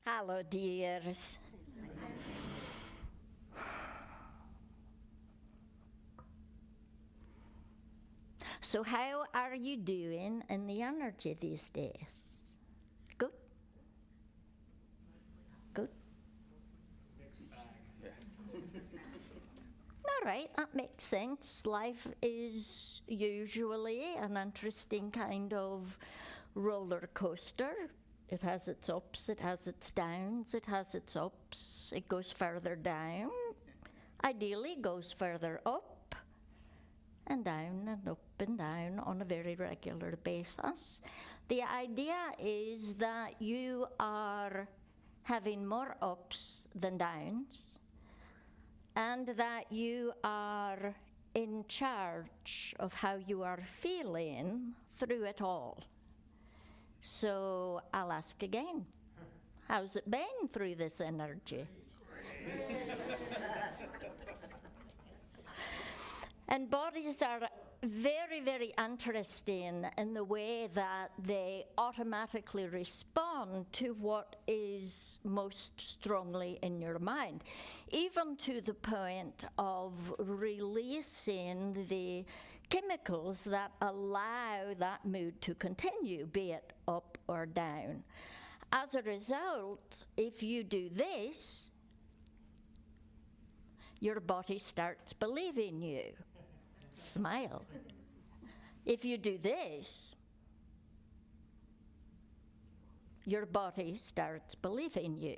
Hello, dears. So how are you doing in the energy these days? Good? Good? Mixed bag. All right, that makes sense. Life is usually an interesting kind of roller coaster. It has its ups, it has its downs, it has its ups, it goes further down. Ideally, goes further up and down and up and down on a very regular basis. The idea is that you are having more ups than downs, and that you are in charge of how you are feeling through it all. So I'll ask again, how's it been through this energy? And bodies are very, very interesting in the way that they automatically respond to what is most strongly in your mind, even to the point of releasing the chemicals that allow that mood to continue, be it up or down. As a result, if you do this, your body starts believing you. Smile. If you do this, your body starts believing you.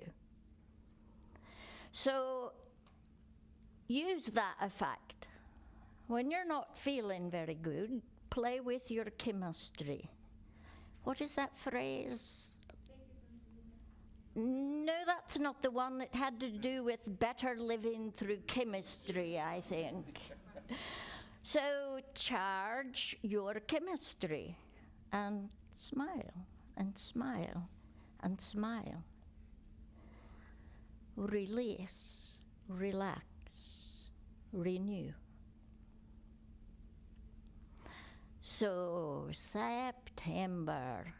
So use that effect. When you're not feeling very good, play with your chemistry. What is that phrase? No, that's not the one. It had to do with better living through chemistry, I think. So charge your chemistry and smile and smile and smile. Release, relax, renew. So September.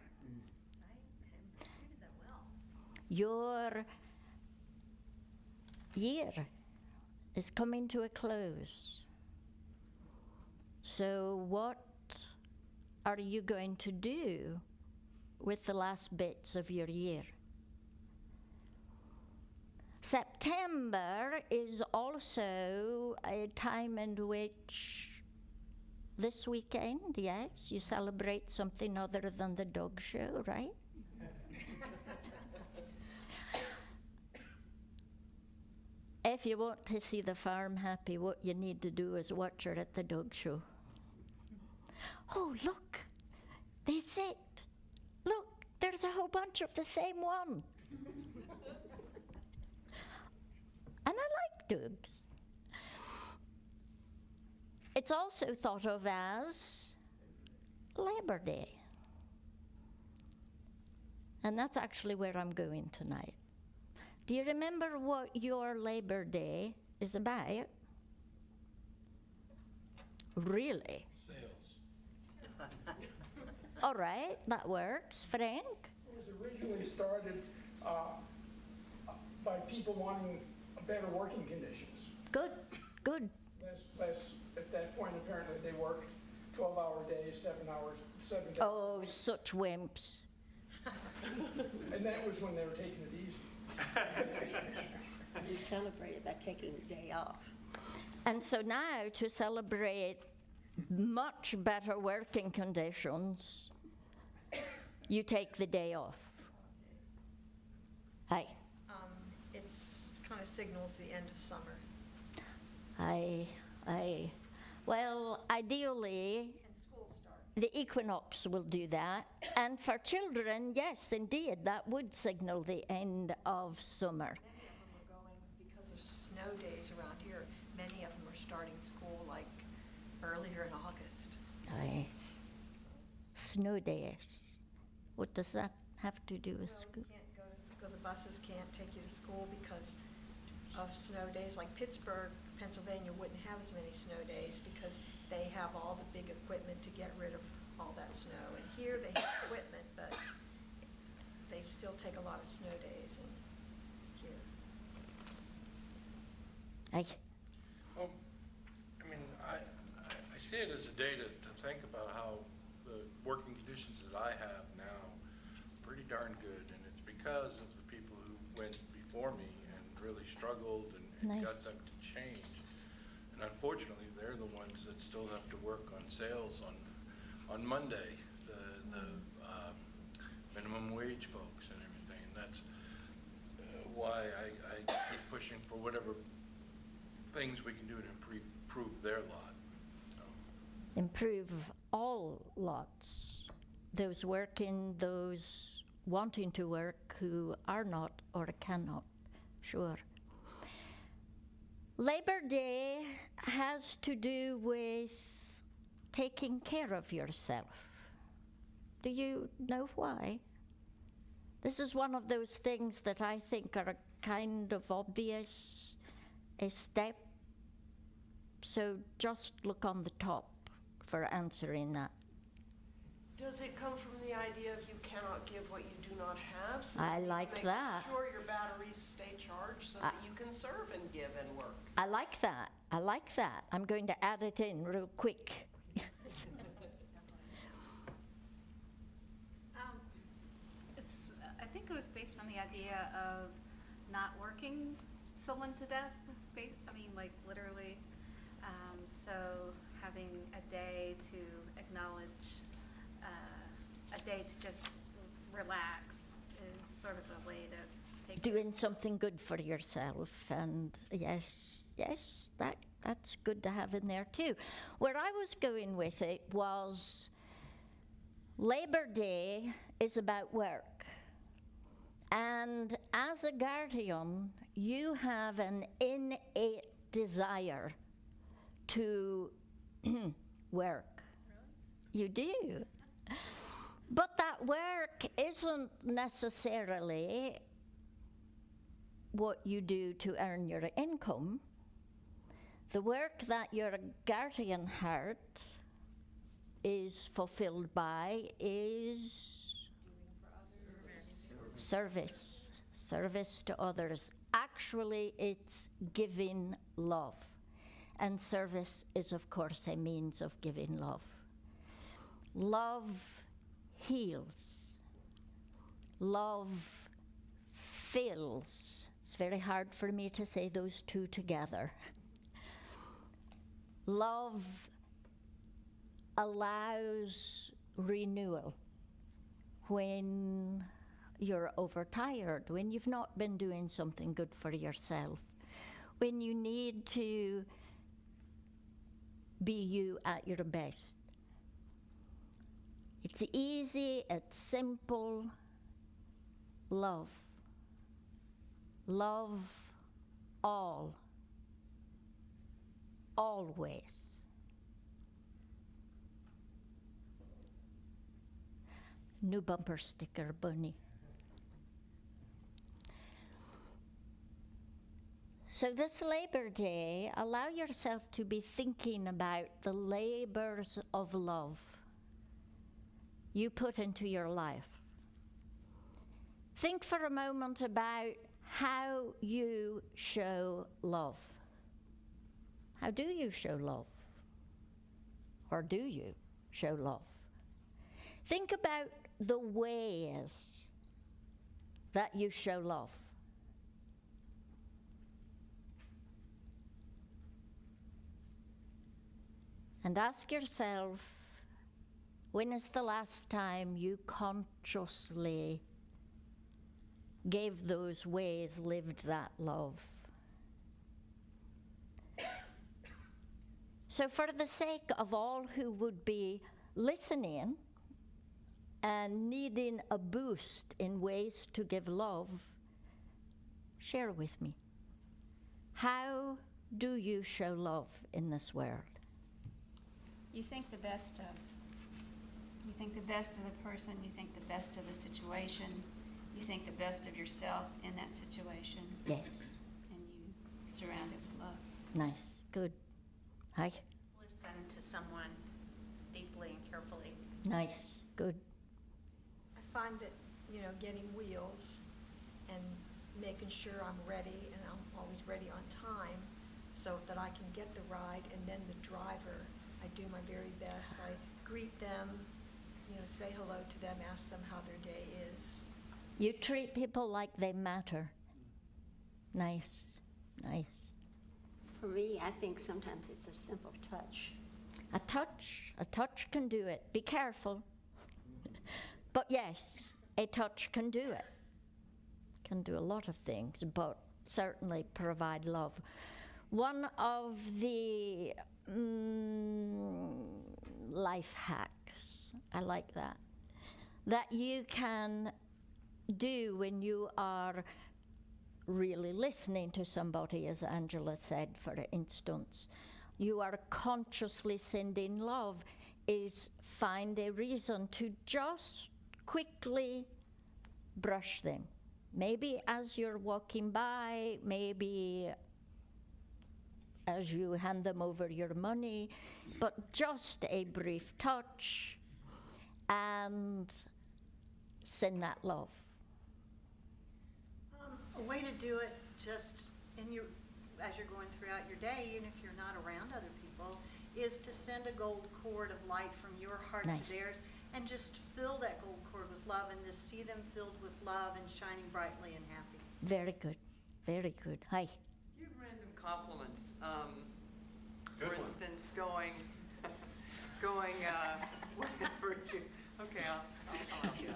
Your year is coming to a close. So what are you going to do with the last bits of your year? September is also a time in which this weekend, yes, you celebrate something other than the dog show, right? If you want to see the farm happy, what you need to do is watch her at the dog show. Oh, look, that's it. Look, there's a whole bunch of the same one. And I like dogs. It's also thought of as Labor Day. And that's actually where I'm going tonight. Do you remember what your Labor Day is about? Really? Sales. All right, that works. Frank? It was originally started by people wanting better working conditions. Good, good. At that point, apparently, they worked 12-hour days, 7 hours, 7 days. Oh, such wimps. And that was when they were taking it easy. You celebrate it by taking the day off. And so now, to celebrate much better working conditions, you take the day off. Aye. It's kind of signals the end of summer. Aye. Well, ideally, And school starts. the equinox will do that. And for children, yes, indeed, that would signal the end of summer. Many of them are going, because of snow days around here, many of them are starting school like earlier in August. Aye. Snow days. What does that have to do with Well, school? you can't go to school, the buses can't take you to school because of snow days. Like Pittsburgh, Pennsylvania wouldn't have as many snow days because they have all the big equipment to get rid of all that snow. And here they have equipment, but they still take a lot of snow days in here. I mean, I see it as a day to think about how the working conditions that I have now are pretty darn good, and it's because of the people who went before me and really struggled and Nice. got them to change. And unfortunately, they're the ones that still have to work on sales on Monday, the minimum wage folks and everything. And that's why I keep pushing for whatever things we can do to improve their lot. Improve all lots, those working, those wanting to work who are not or cannot, sure. Labor Day has to do with taking care of yourself. Do you know why? This is one of those things that I think are kind of obvious, a step. So just look on the top for answering that. Does it come from the idea of you cannot give what you do not have? So I you need like to that. make sure your batteries stay charged so that you can serve and give and work. I like that. I like that. I'm going to add it in real quick. I think it was based on the idea of not working someone to death. I mean, like literally. So having a day to acknowledge, a day to just relax is sort of a way to take. Doing something good for yourself, and yes, that's good to have in there too. Where I was going with it was Labor Day is about work. And as a guardian, you have an innate desire to work. You do. But that work isn't necessarily what you do to earn your income. The work that your guardian heart is fulfilled by is service to others. Actually, it's giving love. And service is, of course, a means of giving love. Love heals. Love fills. It's very hard for me to say those two together. Love allows renewal when you're overtired, when you've not been doing something good for yourself, when you need to be you at your best. It's easy, it's simple. Love. Love all. Always. New bumper sticker, Bunny. So this Labor Day, allow yourself to be thinking about the labors of love you put into your life. Think for a moment about how you show love. How do you show love? Or do you show love? Think about the ways that you show love. And ask yourself, when is the last time you consciously gave those ways, lived that love? So for the sake of all who would be listening and needing a boost in ways to give love, share with me. How do you show love in this world? You think the best of. You think the best of the person, you think the best of the situation, you think the best of yourself in that situation. Yes. And you surround it with love. Nice. Good. Hi. Listen to someone deeply and carefully. Nice. Good. I find that, getting wheels and making sure I'm ready, and I'm always ready on time, so that I can get the ride. And then the driver, I do my very best. I greet them, say hello to them, ask them how their day is. You treat people like they matter. Nice, nice. For me, I think sometimes it's a simple touch. A touch can do it. Be careful. But yes, a touch can do it. Can do a lot of things, but certainly provide love. One of the life hacks, I like that you can do when you are really listening to somebody, as Angela said, for instance, you are consciously sending love, is find a reason to just quickly brush them. Maybe as you're walking by, maybe as you hand them over your money, but just a brief touch and send that love. A way to do it just as you're going throughout your day, even if you're not around other people, is to send a gold cord of light from your heart Nice. to theirs, and just fill that gold cord with love, and just see them filled with love and shining brightly and happy. Very good, very good. Hi. Give random compliments. Good For one. instance, going, whatever you, okay, I'll help you.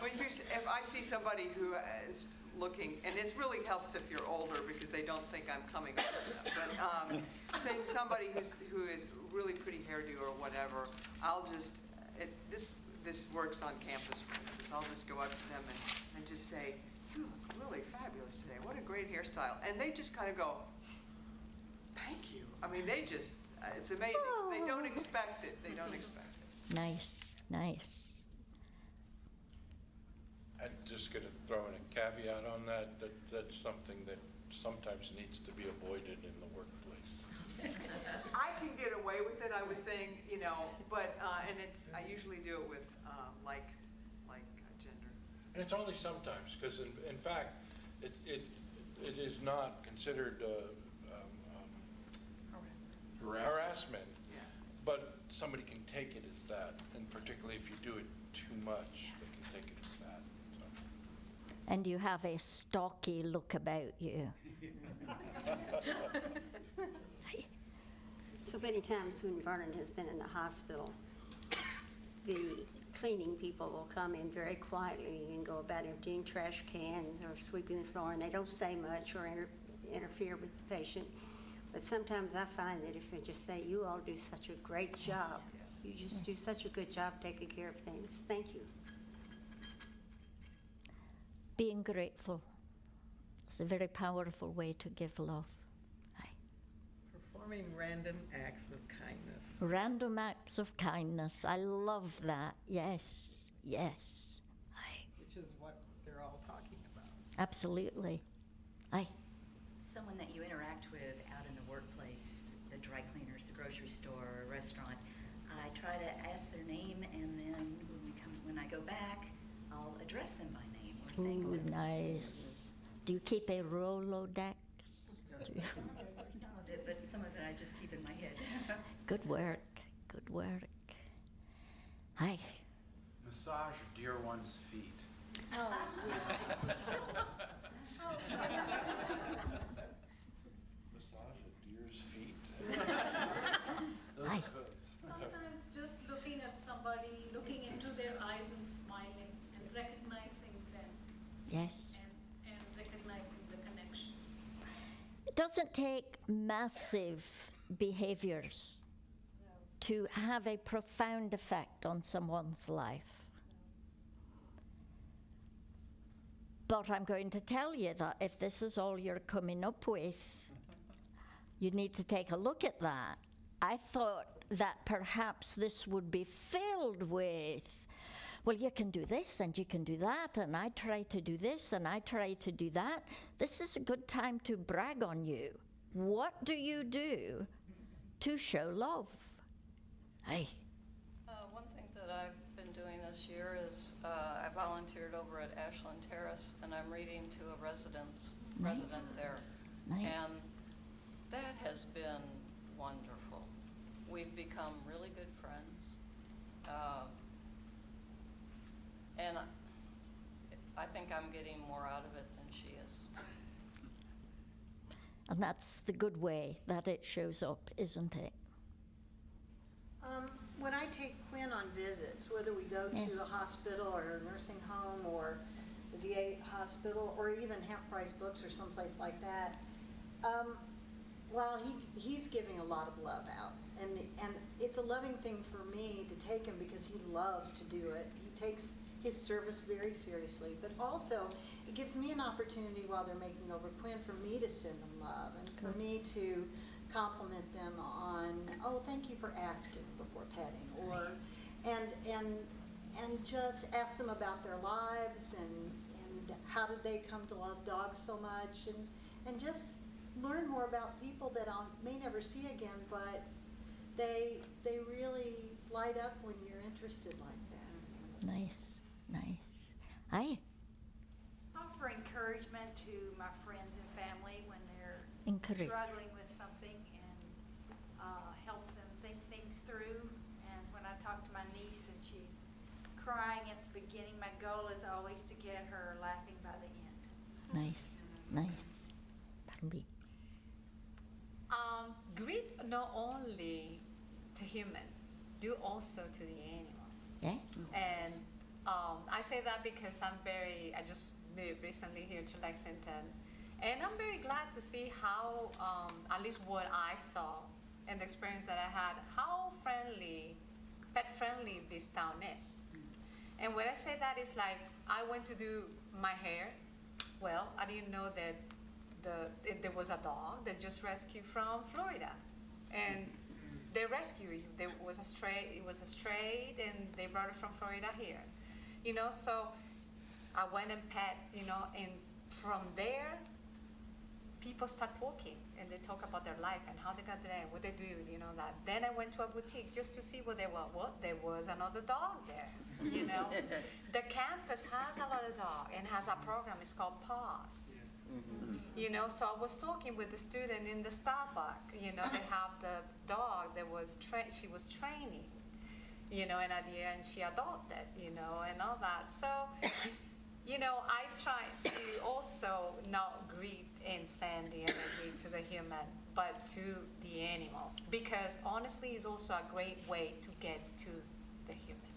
Well, if I see somebody who is looking, and it really helps if you're older because they don't think I'm coming up with them, but saying somebody who is really pretty hairdo or whatever, I'll just, this works on campus, for instance, I'll just go up to them and just say, you look really fabulous today, what a great hairstyle. And they just kind of go, thank you. I mean, they just, it's amazing, 'cause they don't expect it, Nice, nice. I'm just going to throw in a caveat on that that's something that sometimes needs to be avoided in the workplace. I can get away with it, I was saying, but, and I usually do it with, like gender. And it's only sometimes, because in fact, it is not considered harassment, Yeah. but somebody can take it as that, and particularly if you do it too much, they can take it as that. So. And you have a stocky look about you. So many times when Vernon has been in the hospital, the cleaning people will come in very quietly and go about emptying trash cans or sweeping the floor, and they don't say much or interfere with the patient. But sometimes I find that if they just say, you all do such a great job, you just do such a good job taking care of things. Thank you. Being grateful is a very powerful way to give love. Aye. Performing random acts of kindness. Random acts of kindness. I love that. Yes, yes. Aye. Which is what they're all talking about. Absolutely. Aye. Someone that you interact with out in the workplace, the dry cleaners, the grocery store, a restaurant, I try to ask their name, and then when I go back, I'll address them by name or thank Ooh, them. nice. Do you keep a Rolodex? Some of it, but some of it I just keep in my head. Good work. Good work. Hi. Massage your dear one's feet. Oh, Massage a deer's feet. Hi. Sometimes just looking at somebody, looking into their eyes and smiling and recognizing them Yes. and recognizing the connection. It doesn't take massive behaviors to have a profound effect on someone's life. But I'm going to tell you that if this is all you're coming up with, you need to take a look at that. I thought that perhaps this would be filled with, well, you can do this and you can do that, and I try to do this and I try to do that. This is a good time to brag on you. What do you do to show love? Hey. One thing that I've been doing this year is I volunteered over at Ashland Terrace, and I'm reading to a resident there. Nice. And that has been wonderful. We've become really good friends. And I think I'm getting more out of it than she is. And that's the good way that it shows up, isn't it? When I take Quinn on visits, whether we go Yes. to a hospital or a nursing home or the VA hospital or even Half Price Books or someplace like that, well, he's giving a lot of love out. And it's a loving thing for me to take him because he loves to do it. He takes his service very seriously. But also, it gives me an opportunity while they're making over Quinn for me to send them love and for me to compliment them on, oh, thank you for asking before petting, or and just ask them about their lives and how did they come to love dogs so much, and just learn more about people that I may never see again, but they really light up when you're interested like that. Nice, nice. Aye, Offer encouragement to my friends and family when they're Encourage. struggling with something, and help them think things through. And when I talk to my niece and she's crying at the beginning, my goal is always to get her laughing by the end. nice, nice. That'll be. Greet not only to human, do also to the animals. Yes. And I say that because I just moved recently here to Lexington, and I'm very glad to see how, at least what I saw and the experience that I had, how pet friendly this town is. And when I say that, it's like I went to do my hair. Well, I didn't know that there was a dog that just rescued from Florida, and they rescued you. It was a stray, and they brought it from Florida here. So I went and pet, and from there, people start talking, and they talk about their life and how they got there, what they do, that. Then I went to a boutique just to see there was another dog there, The campus has a lot of dogs and has a program, it's called PAWS. So I was talking with the student in the Starbucks, they have the dog that she was training, and she adopted, and all that. So, I try to also not greet and send the energy to the human, but to the animals, because honestly, it's also a great way to get to the human.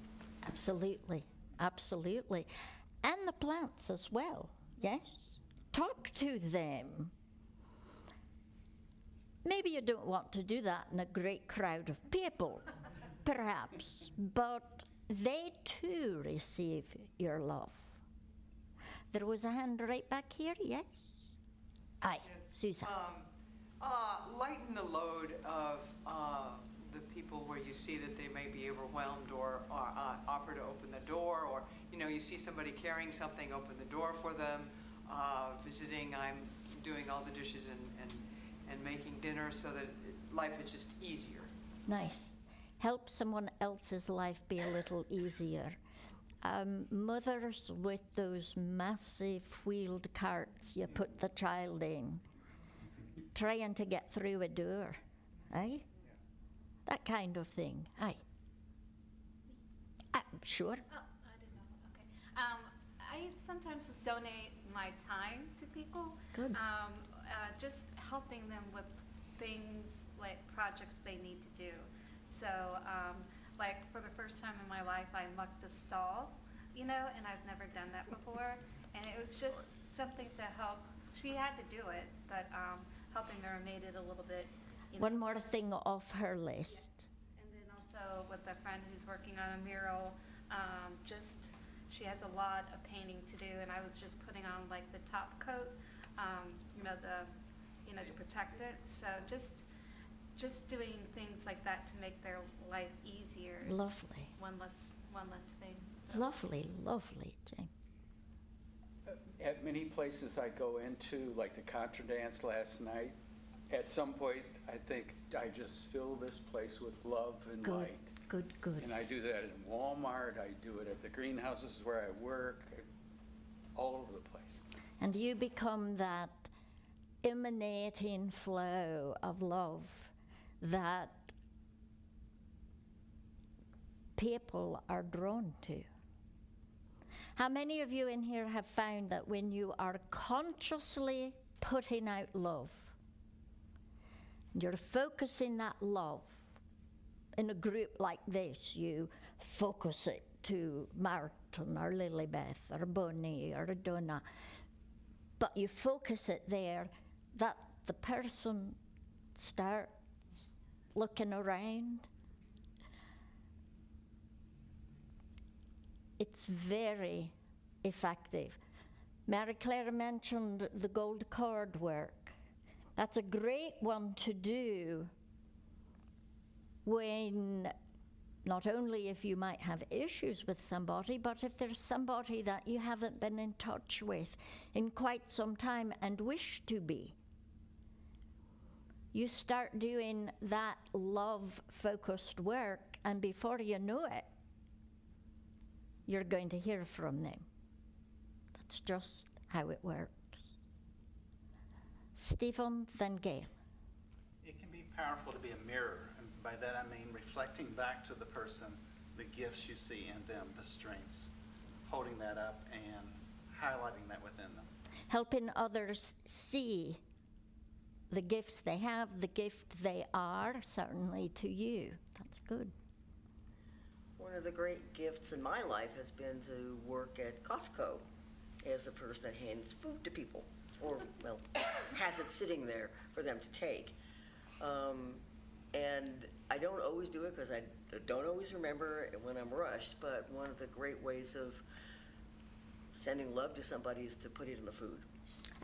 Absolutely, absolutely. And the plants as well, yes? Talk to them. Maybe you don't want to do that in a great crowd of people, perhaps, but they too receive your love. There was a hand right back here, yes? Aye, Susan. Lighten the load of the people where you see that they may be overwhelmed, or offer to open the door, or you see somebody carrying something, open the door for them. Visiting, I'm doing all the dishes and making dinner so that life is just easier. Nice. Help someone else's life be a little easier. Mothers with those massive wheeled carts you put the child in, trying to get through a door, eh? That kind of thing, aye. Sure. Oh, I didn't know. Okay. I sometimes donate my time to people. Good. Just helping them with things like projects they need to do. So, like for the first time in my life, I mucked a stall, and I've never done that before. And it was just something to help. She had to do it, but helping her made it a little bit. One more thing off her list. Yes. And then also with a friend who's working on a mural, she has a lot of painting to do, and I was just putting on like the top coat, to protect it. So just doing things like that to make their life easier. is Lovely. One less thing. So. Lovely, lovely, Jane. At many places I go into, like the contra dance last night, at some point I think I just fill this place with love and Good, light. good, good. And I do that in Walmart, I do it at the greenhouses where I work, all over the place. And you become that emanating flow of love that people are drawn to. How many of you in here have found that when you are consciously putting out love, you're focusing that love in a group like this, you focus it to Martin or Lilibeth or Bonnie or Donna, but you focus it there, that the person starts looking around. It's very effective. Mary Claire mentioned the gold cord work. That's a great one to do when, not only if you might have issues with somebody, but if there's somebody that you haven't been in touch with in quite some time and wish to be. You start doing that love-focused work, and before you know it, you're going to hear from them. That's just how it works. Stephen, then Gail. It can be powerful to be a mirror, and by that I mean reflecting back to the person the gifts you see in them, the strengths, holding that up and highlighting that within them. Helping others see the gifts they have, the gift they are, certainly to you. That's good. One of the great gifts in my life has been to work at Costco as the person that hands food to people, or, well, has it sitting there for them to take. And I don't always do it because I don't always remember when I'm rushed, but one of the great ways of sending love to somebody is to put it in the food.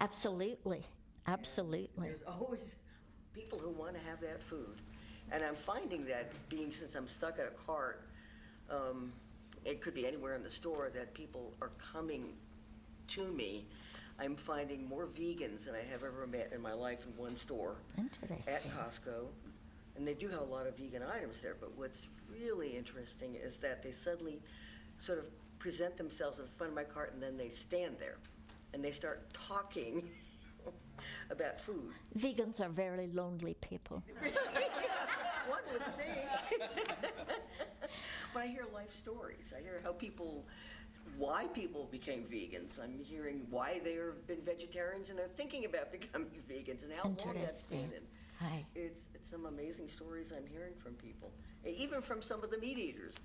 Absolutely, absolutely. There's always people who want to have that food. And I'm finding that since I'm stuck at a cart, it could be anywhere in the store, that people are coming to me. I'm finding more vegans than I have ever met in my life in one store at Costco. And they do have a lot of vegan items there, but what's really interesting is that they suddenly sort of present themselves in front of my cart, and then they stand there and they start talking about food. Vegans are very lonely people. One would think. But I hear life stories. I hear why people became vegans. I'm hearing why they've been vegetarians and are thinking about becoming vegans and how long that's been. And Hi. it's some amazing stories I'm hearing from people, even from some of the meat eaters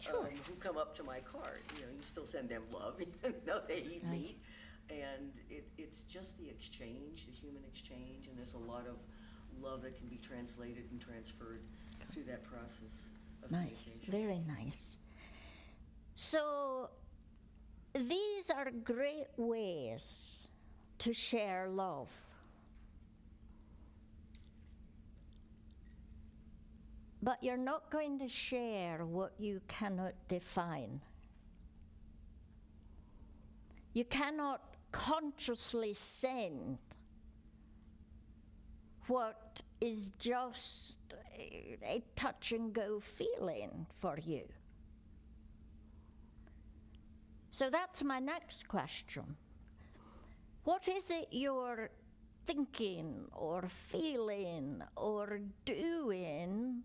who come up to my cart. You still send them love, even though they eat meat. And it's just the exchange, the human exchange, and there's a lot of love that can be translated and transferred through that process of communication. Very nice. So these are great ways to share love. But you're not going to share what you cannot define. You cannot consciously send what is just a touch and go feeling for you. So that's my next question. What is it you're thinking or feeling or doing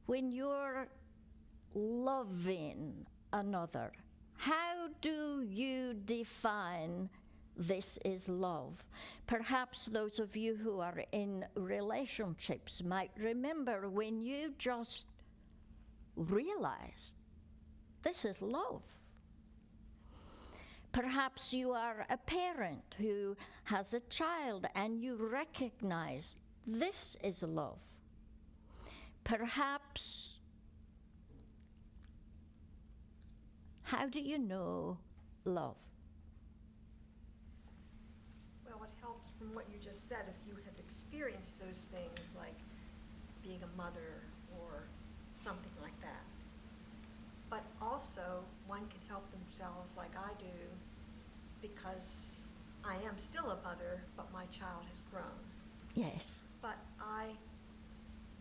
when you're loving another? How do you define this is love? Perhaps those of you who are in relationships might remember when you just realized this is love. Perhaps you are a parent who has a child and you recognize this is love. Perhaps, how do you know love? Well, it helps from what you just said if you have experienced those things like being a mother or something like that. But also, one can help themselves like I do because I am still a mother, but my child has grown. Yes. But I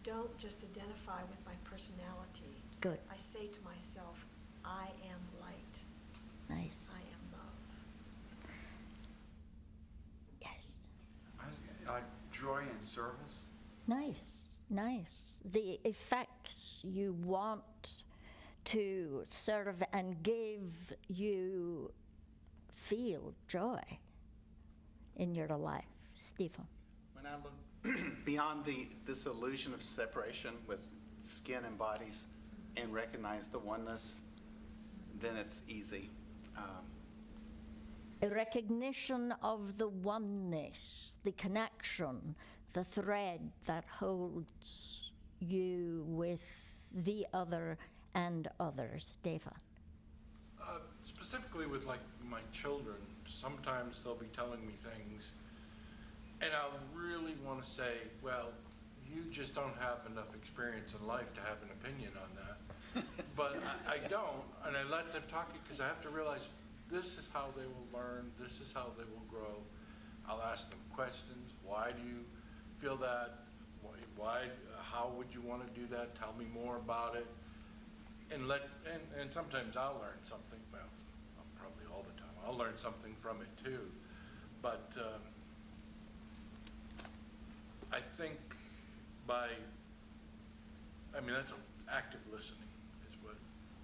don't just identify with my personality. Good. I say to myself, I am light. Nice. I am love. Yes. Joy and service. Nice, nice. The effects you want to serve and give you feel joy in your life. Stephen. When I look beyond this illusion of separation with skin and bodies and recognize the oneness, then it's easy. A recognition of the oneness, the connection, the thread that holds you with the other and others. Deva. Specifically with like my children, sometimes they'll be telling me things and I'll really want to say, well, you just don't have enough experience in life to have an opinion on that. But I don't, and I let them talk because I have to realize this is how they will learn, this is how they will grow. I'll ask them questions. Why do you feel that? How would you want to do that? Tell me more about it. And sometimes I'll learn something. Well, probably all the time. I'll learn something from it too. But I think that's active listening is what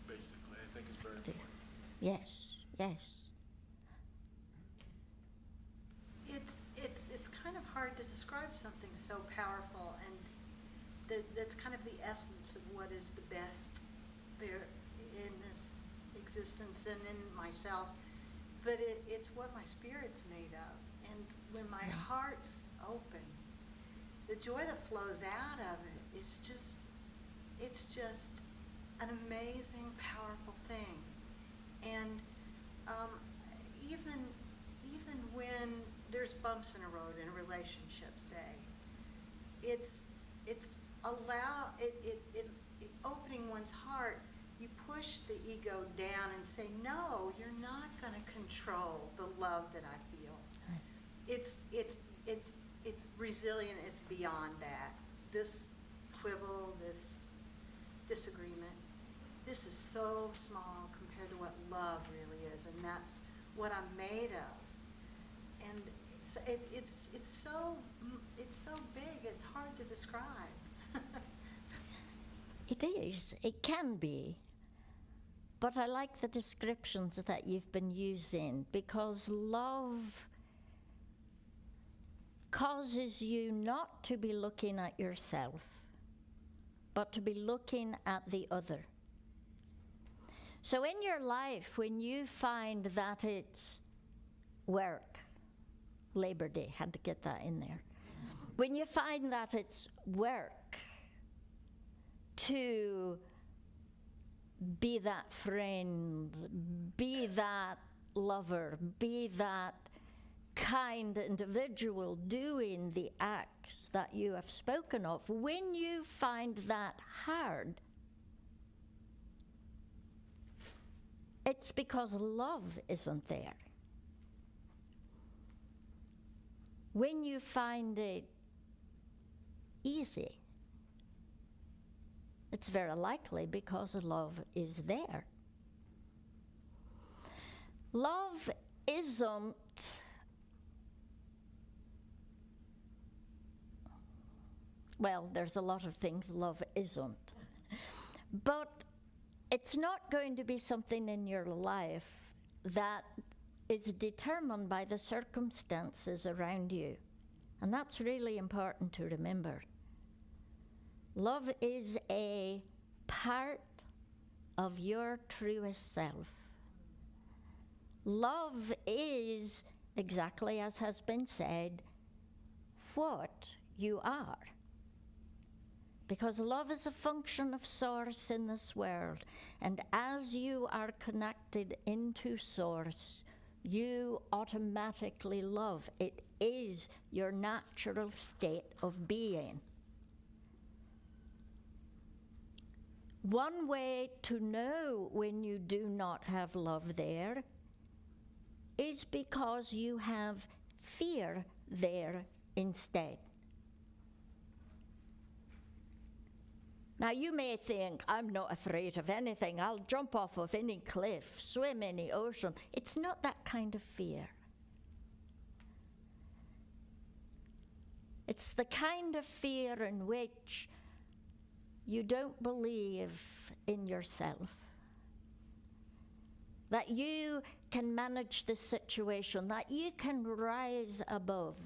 basically I think is very important. Yes, yes. It's kind of hard to describe something so powerful, and that's kind of the essence of what is the best there in this existence and in myself. But it's what my spirit's made of, and when my heart's open, the joy that flows out of it is just, it's just an amazing, powerful thing. And even when there's bumps in a road in a relationship, say, it's opening one's heart. You push the ego down and say, no, you're not going to control the love that I feel. It's resilient. It's beyond that. This quibble, this disagreement, this is so small compared to what love really is, and that's what I'm made of. And it's so big. It's hard to describe. It is. It can be. But I like the descriptions that you've been using, because love causes you not to be looking at yourself, but to be looking at the other. So in your life, when you find that it's work, Labor Day, had to get that in there. When you find that it's work to be that friend, be that lover, be that kind individual doing the acts that you have spoken of, when you find that hard, it's because love isn't there. When you find it easy, it's very likely because love is there. Love isn't well, there's a lot of things love isn't. But it's not going to be something in your life that is determined by the circumstances around you. And that's really important to remember. Love is a part of your truest self. Love is, exactly as has been said, what you are. Because love is a function of source in this world. And as you are connected into source, you automatically love. It is your natural state of being. One way to know when you do not have love there is because you have fear there instead. Now, you may think, I'm not afraid of anything. I'll jump off of any cliff, swim in the ocean. It's not that kind of fear. It's the kind of fear in which you don't believe in yourself, that you can manage this situation, that you can rise above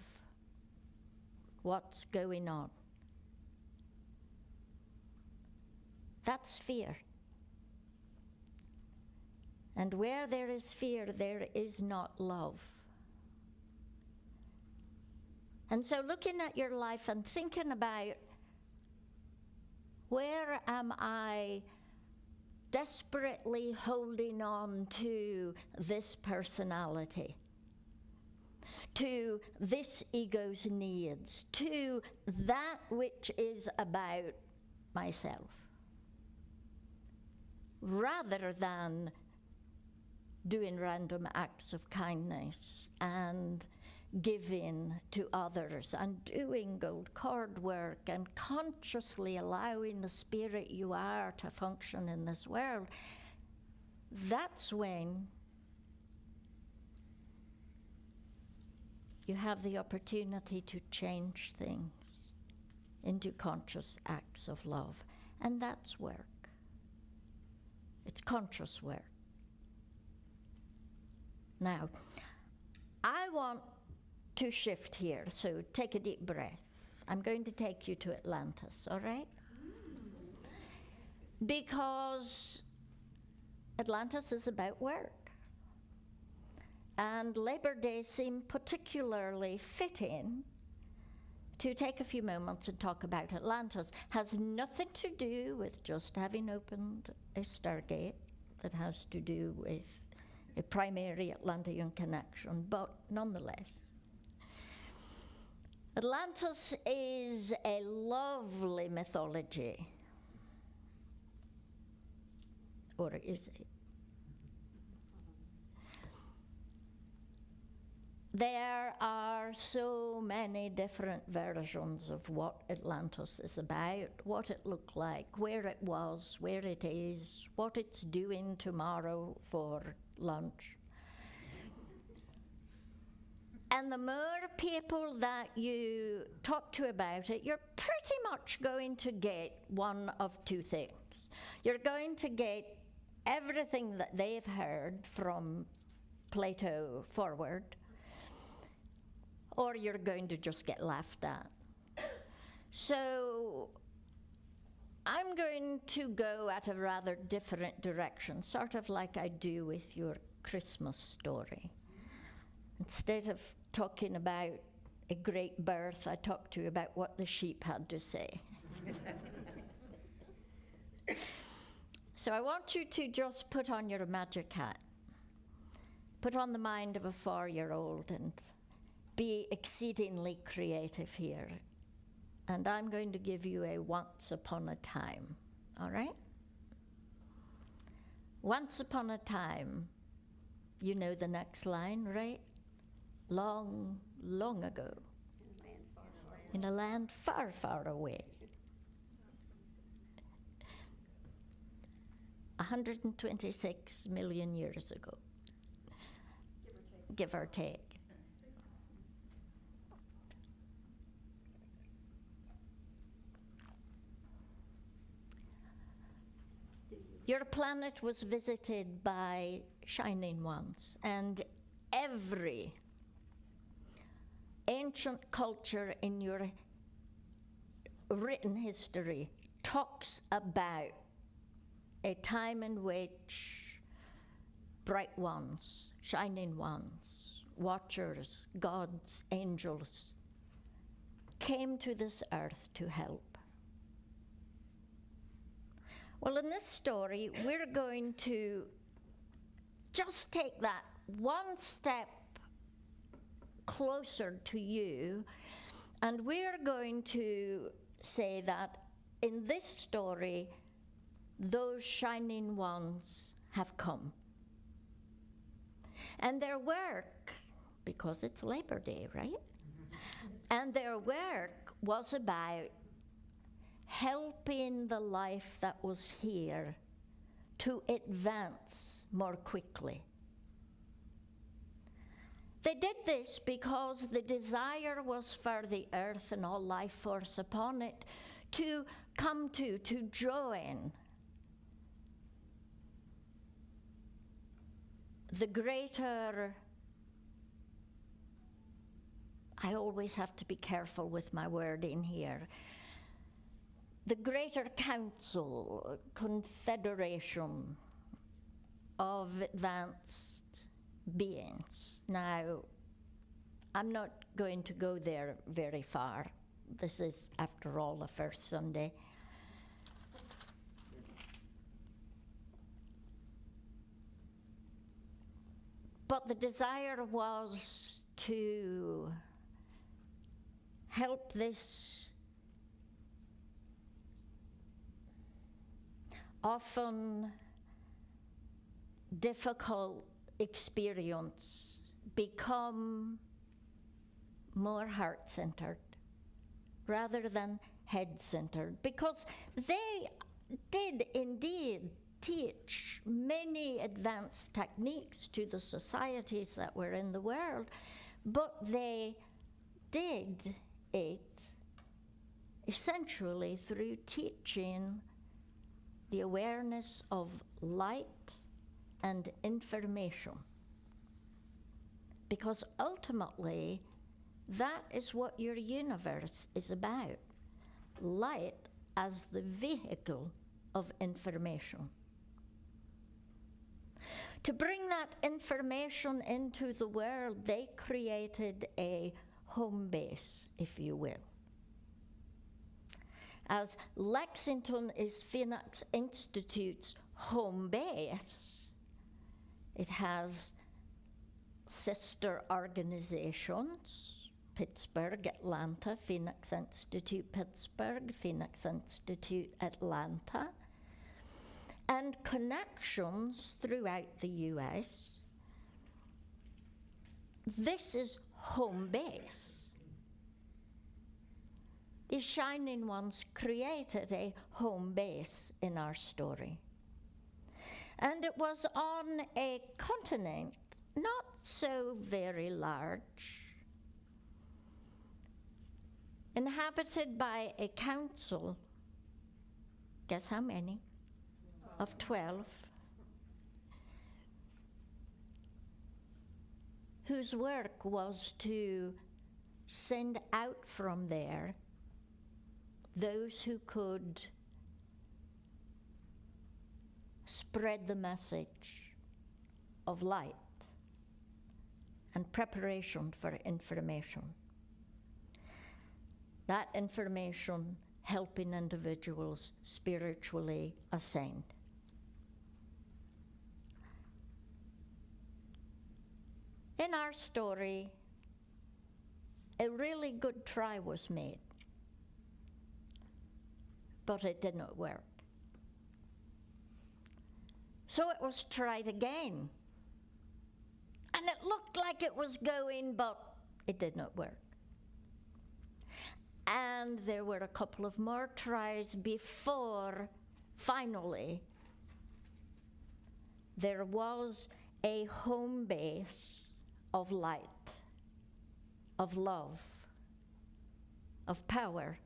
what's going on. That's fear. And where there is fear, there is not love. And so looking at your life and thinking about, where am I desperately holding on to this personality, to this ego's needs, to that which is about myself, rather than doing random acts of kindness and giving to others and doing gold cord work and consciously allowing the spirit you are to function in this world. That's when you have the opportunity to change things into conscious acts of love. And that's work. It's conscious work. Now, I want to shift here, so take a deep breath. I'm going to take you to Atlantis, all right? Because Atlantis is about work. And Labor Day seemed particularly fitting to take a few moments and talk about Atlantis. Has nothing to do with just having opened a stargate. That has to do with a primary Atlantean connection, but nonetheless. Atlantis is a lovely mythology. Or is it? There are so many different versions of what Atlantis is about, what it looked like, where it was, where it is, what it's doing tomorrow for lunch. And the more people that you talk to about it, you're pretty much going to get one of two things. You're going to get everything that they've heard from Plato forward, or you're going to just get laughed at. So I'm going to go at a rather different direction, sort of like I do with your Christmas story. Instead of talking about a great birth, I talked to you about what the sheep had to say. So I want you to just put on your magic hat. Put on the mind of a 4-year-old and be exceedingly creative here. And I'm going to give you a once upon a time, all right? Once upon a time, you know the next line, right? Long, long ago. In a land far, far away. 126 million years ago. Give or take. Your planet was visited by shining ones, and every ancient culture in your written history talks about a time in which bright ones, shining ones, watchers, gods, angels came to this earth to help. Well, in this story, we're going to just take that one step closer to you, and we're going to say that in this story, those shining ones have come. And their work, because it's Labor Day, right? And their work was about helping the life that was here to advance more quickly. They did this because the desire was for the earth and all life force upon it to come to join the greater, I always have to be careful with my wording here, the greater council, confederation of advanced beings. Now, I'm not going to go there very far. This is, after all, the first Sunday. But the desire was to help this often difficult experience become more heart-centered rather than head-centered, because they did indeed teach many advanced techniques to the societies that were in the world, but they did it essentially through teaching the awareness of light and information. Because ultimately, that is what your universe is about. Light as the vehicle of information. To bring that information into the world, they created a home base, if you will. As Lexington is Phoenix Institute's home base, it has sister organizations, Pittsburgh, Atlanta, Phoenix Institute Pittsburgh, Phoenix Institute Atlanta, and connections throughout the US. This is home base. The Shining Ones created a home base in our story. And it was on a continent not so very large, inhabited by a council, guess how many? Of 12, whose work was to send out from there those who could spread the message of light and preparation for information. That information helping individuals spiritually ascend. In our story, a really good try was made, but it did not work. So it was tried again. And it looked like it was going, but it did not work. And there were a couple of more tries before, finally, there was a home base of light, of love, of power,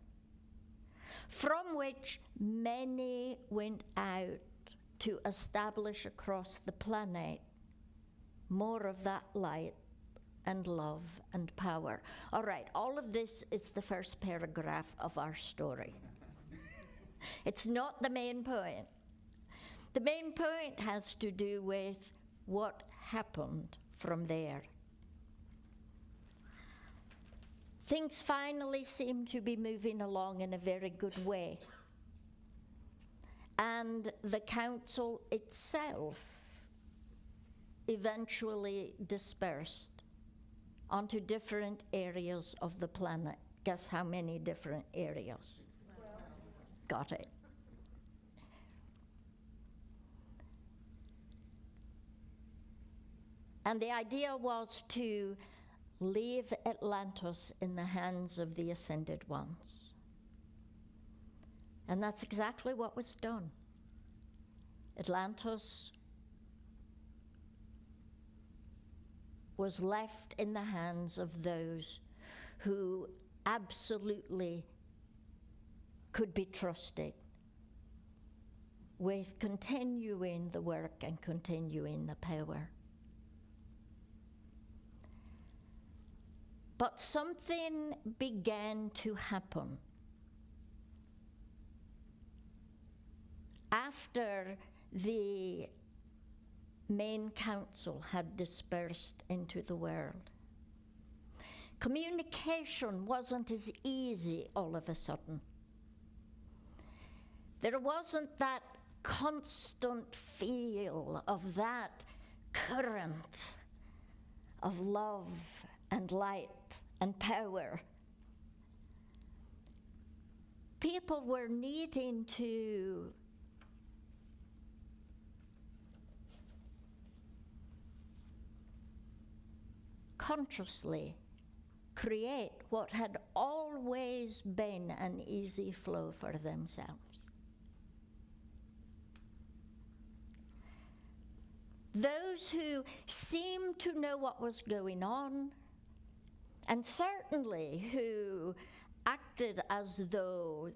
from which many went out to establish across the planet more of that light and love and power. All right, all of this is the first paragraph of our story. It's not the main point. The main point has to do with what happened from there. Things finally seem to be moving along in a very good way. And the council itself eventually dispersed onto different areas of the planet. Guess how many different areas? 12. Got it. And the idea was to leave Atlantis in the hands of the Ascended Ones. And that's exactly what was done. Atlantis was left in the hands of those who absolutely could be trusted with continuing the work and continuing the power. But something began to happen after the main council had dispersed into the world. Communication wasn't as easy all of a sudden. There wasn't that constant feel of that current of love and light and power. People were needing to consciously create what had always been an easy flow for themselves. Those who seemed to know what was going on, and certainly who acted as though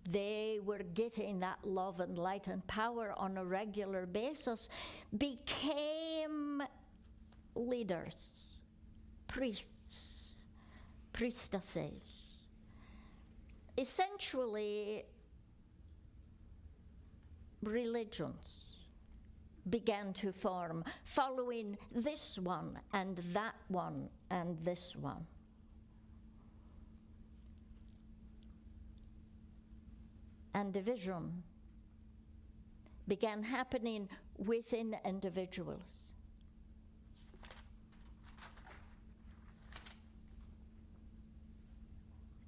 they were getting that love and light and power on a regular basis, became leaders, priests, priestesses. Essentially, religions began to form, following this one and that one and this one. And division began happening within individuals.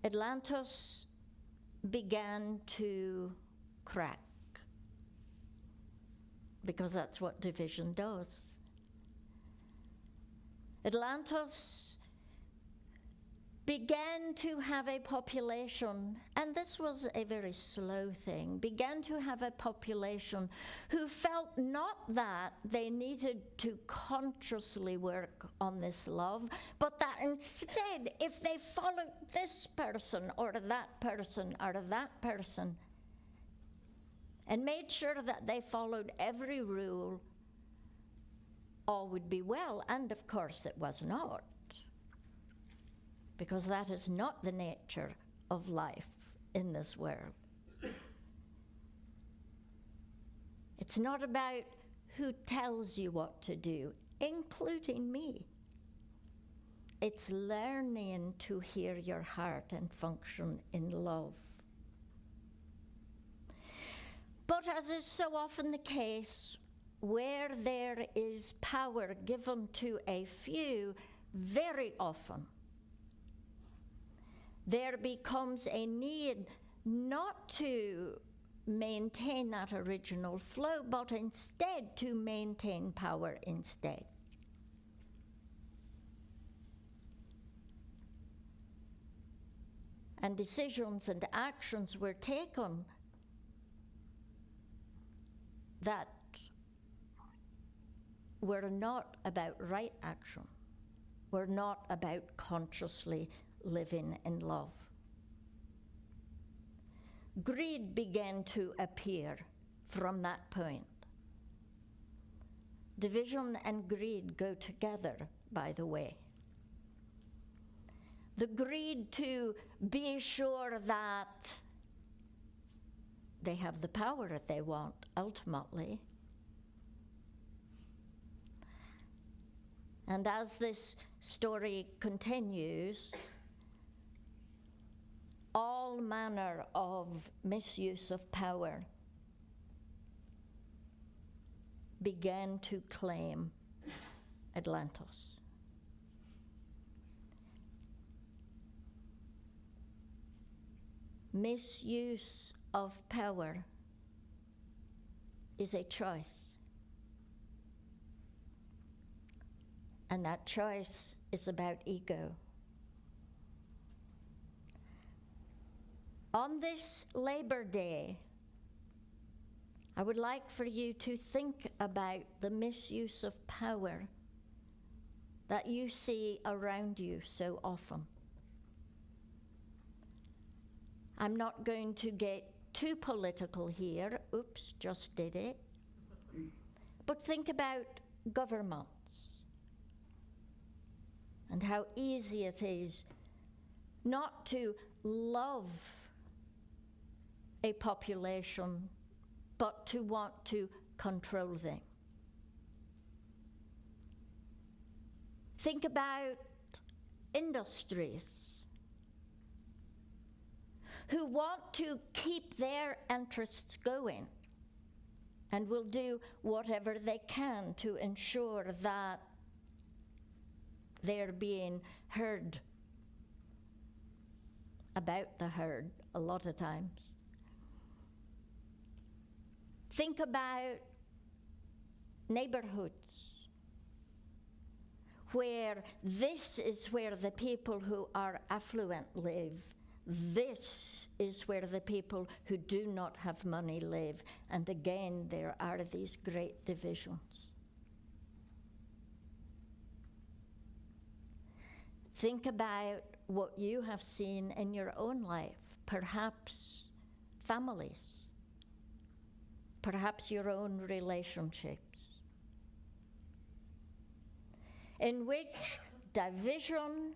Atlantis began to crack, because that's what division does. Atlantis began to have a population, and this was a very slow thing, began to have a population who felt not that they needed to consciously work on this love, but that instead, if they followed this person or that person or that person, and made sure that they followed every rule, all would be well. And of course it was not, because that is not the nature of life in this world. It's not about who tells you what to do, including me. It's learning to hear your heart and function in love. But as is so often the case, where there is power given to a few, very often there becomes a need not to maintain that original flow, but instead to maintain power instead. And decisions and actions were taken that were not about right action, were not about consciously living in love. Greed began to appear from that point. Division and greed go together, by the way. The greed to be sure that they have the power that they want, ultimately. And as this story continues, all manner of misuse of power began to claim Atlantis. Misuse of power is a choice. And that choice is about ego. On this Labor Day, I would like for you to think about the misuse of power that you see around you so often. I'm not going to get too political here. Oops, just did it. But think about governments and how easy it is not to love a population, but to want to control them. Think about industries who want to keep their interests going and will do whatever they can to ensure that they're being heard about the herd a lot of times. Think about neighborhoods where this is where the people who are affluent live. This is where the people who do not have money live. And again, there are these great divisions. Think about what you have seen in your own life, perhaps families, perhaps your own relationships, in which division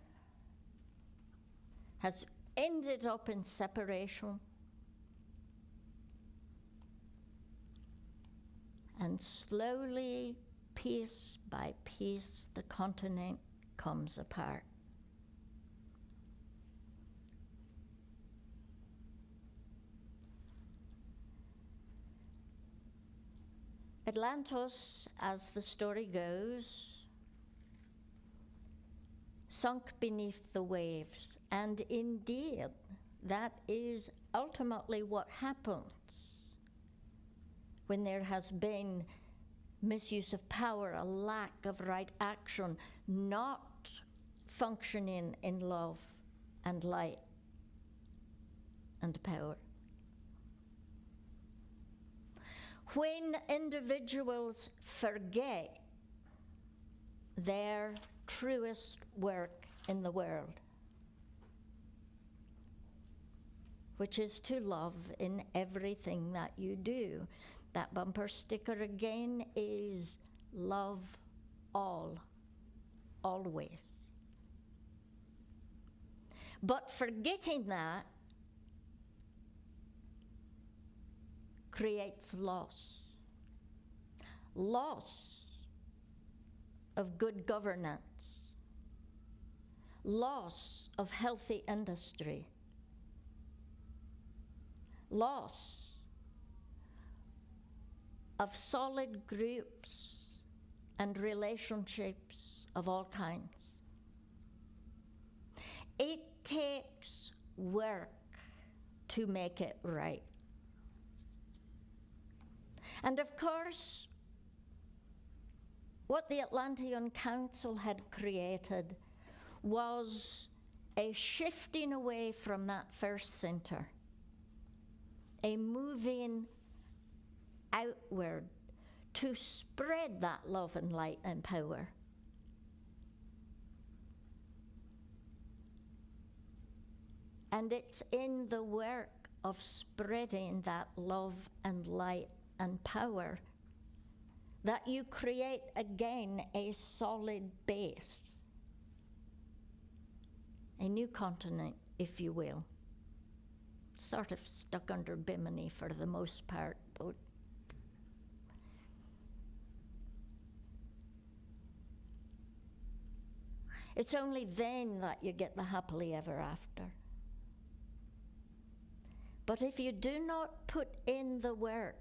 has ended up in separation, and slowly, piece by piece, the continent comes apart. Atlantis, as the story goes, sunk beneath the waves, and indeed, that is ultimately what happens when there has been misuse of power, a lack of right action, not functioning in love and light and power. When individuals forget their truest work in the world, which is to love in everything that you do. That bumper sticker again is love all, always. But forgetting that creates loss. Loss of good governance. Loss of healthy industry. Loss of solid groups and relationships of all kinds. It takes work to make it right. And of course, what the Atlantean Council had created was a shifting away from that first center, a moving outward to spread that love and light and power. And it's in the work of spreading that love and light and power that you create again a solid base, a new continent, if you will. Sort of stuck under Bimini for the most part, but it's only then that you get the happily ever after. But if you do not put in the work,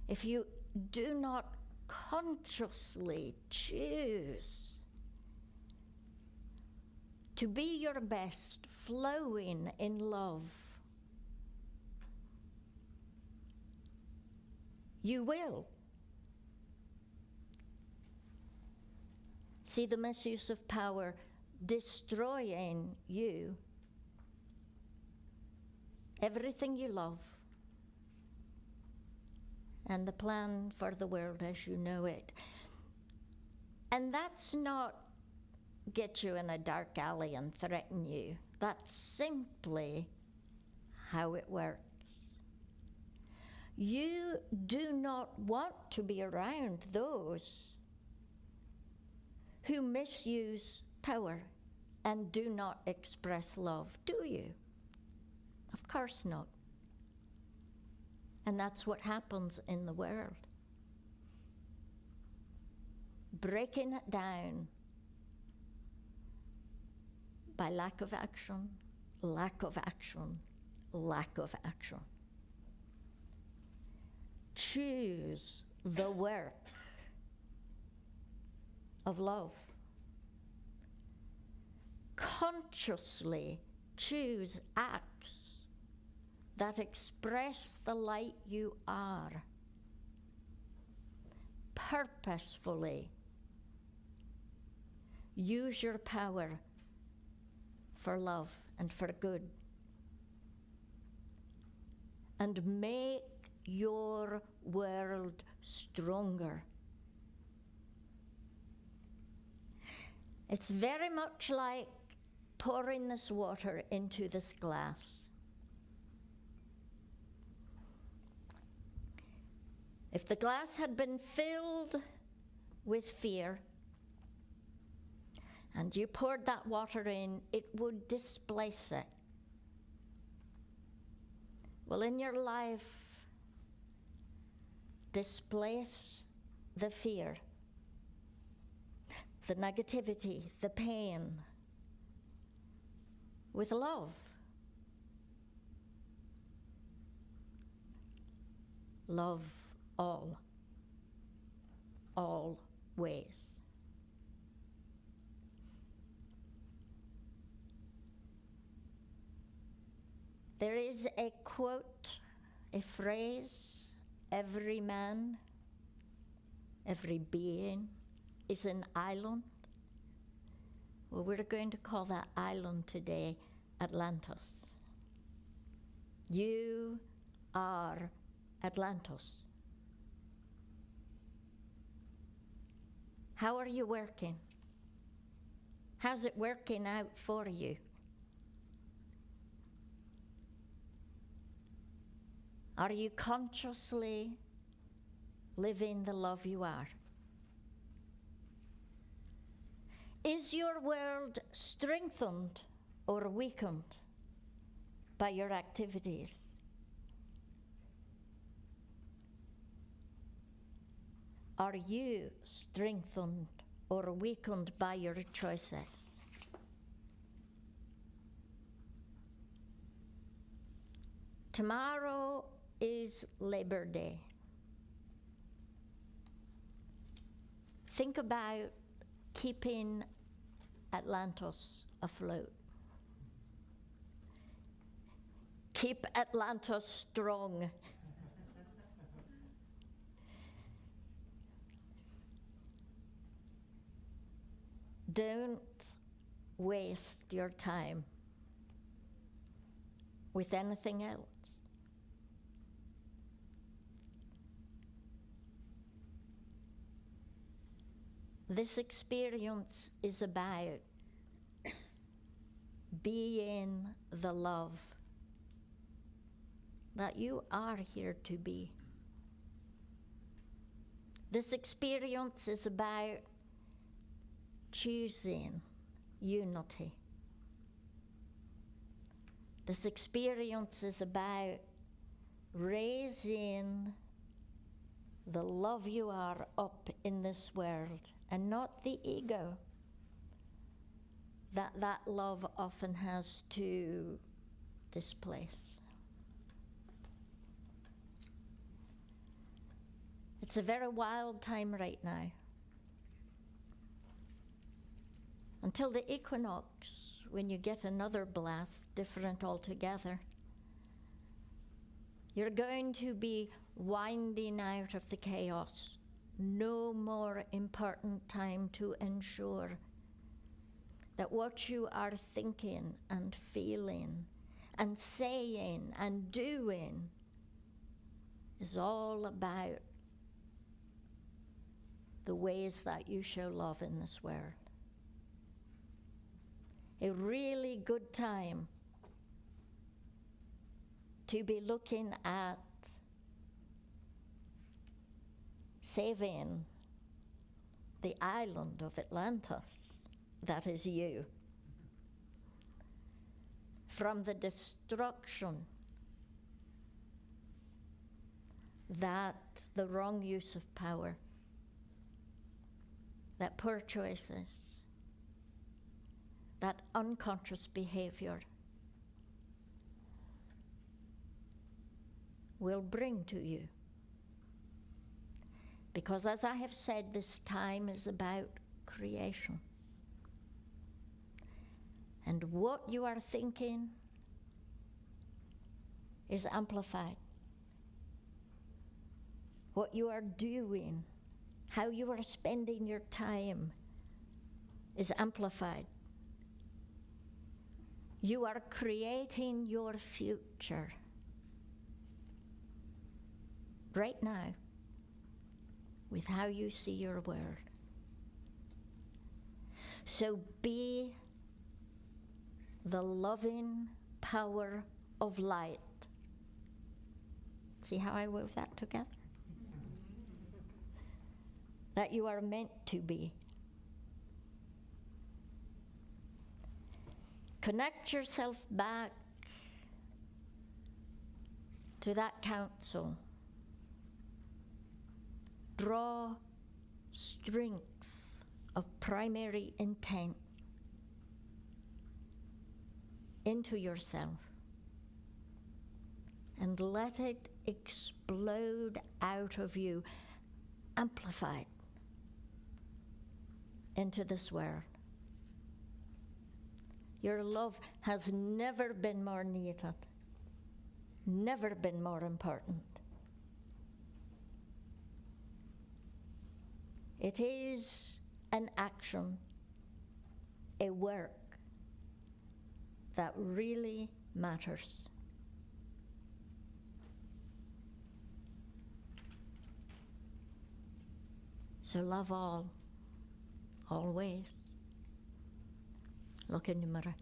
if you do not consciously choose to be your best, flowing in love, you will see the misuse of power destroying you everything you love, and the plan for the world as you know it. And that's not get you in a dark alley and threaten you. That's simply how it works. You do not want to be around those who misuse power and do not express love, do you? Of course not. And that's what happens in the world. Breaking it down by lack of action, lack of action, lack of action. Choose the work of love. Consciously choose acts that express the light you are. Purposefully use your power for love and for good. And make your world stronger. It's very much like pouring this water into this glass. If the glass had been filled with fear, and you poured that water in, it would displace it. Well, in your life, displace the fear, the negativity, the pain, with love. Love all, always. There is a quote, a phrase, every man, every being is an island. Well, we're going to call that island today Atlantis. You are Atlantis. How are you working? How's it working out for you? Are you consciously living the love you are? Is your world strengthened or weakened by your activities? Are you strengthened or weakened by your choices? Tomorrow is Labor Day. Think about keeping Atlantis afloat. Keep Atlantis strong. Don't waste your time with anything else. This experience is about being the love that you are here to be. This experience is about choosing unity. This experience is about raising the love you are up in this world, and not the ego that love often has to displace. It's a very wild time right now. Until the equinox, when you get another blast, different altogether, you're going to be winding out of the chaos. No more important time to ensure that what you are thinking and feeling and saying and doing is all about the ways that you show love in this world. A really good time to be looking at saving the island of Atlantis, that is you, from the destruction that the wrong use of power, that poor choices, that unconscious behavior will bring to you. Because as I have said, this time is about creation. And what you are thinking is amplified. What you are doing, how you are spending your time is amplified. You are creating your future right now with how you see your world. So be the loving power of light. See how I wove that together? That you are meant to be. Connect yourself back to that counsel. Draw strength of primary intent into yourself and let it explode out of you, amplified into this world. Your love has never been more needed, never been more important. It is an action, a work that really matters. So love all, always. Look in the mirror.